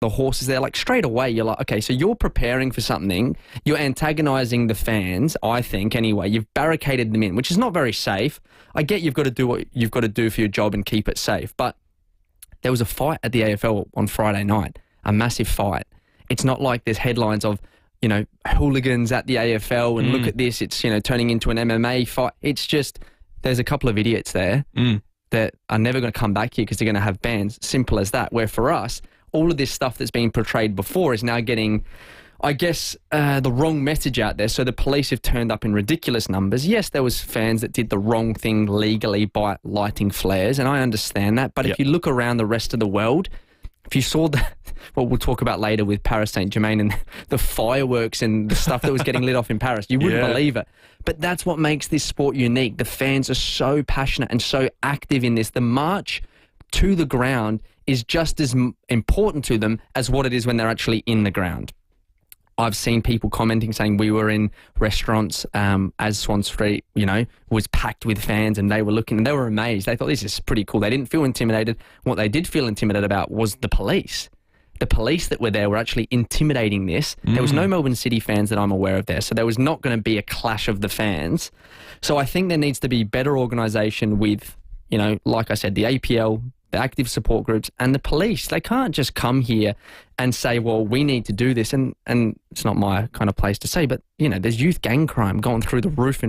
the horses there, like straight away, you're like, okay, so you're preparing for something. You're antagonising the fans, I think, anyway. You've barricaded them in, which is not very safe. I get you've got to do what you've got to do for your job and keep it safe. But there was a fight at the AFL on Friday night, a massive fight. It's not like there's headlines of, you know, hooligans at the AFL and look at this, it's, you know, turning into an MMA fight. It's just, there's a couple of idiots there that are never going to come back here because they're going to have bans. Simple as that. Where for us, all of this stuff that's been portrayed before is now getting, I guess, the wrong message out there. So the police have turned up in ridiculous numbers. Yes, there was fans that did the wrong thing legally by lighting flares, and I understand that. But if you look around the rest of the world, if you saw the, what we'll talk about later with Paris Saint-Germain and the fireworks and the stuff that was getting lit off in Paris, you wouldn't believe it. But that's what makes this sport unique. The fans are so passionate and so active in this. The march to the ground is just as important to them as what it is when they're actually in the ground. I've seen people commenting saying we were in restaurants as Swan Street, you know, was packed with fans, and they were looking and they were amazed. They thought this is pretty cool. They didn't feel intimidated. What they did feel intimidated about was the police. The police that were there were actually intimidating this. There was no Melbourne City fans that I'm aware of there, so there was not going to be a clash of the fans. So I think there needs to be better organisation with, you know, like I said, the APL, the active support groups and the police. They can't just come here and say, well, we need to do this. And it's not my kind of place to say, but, you know, there's youth gang crime going through the roof in Melbourne.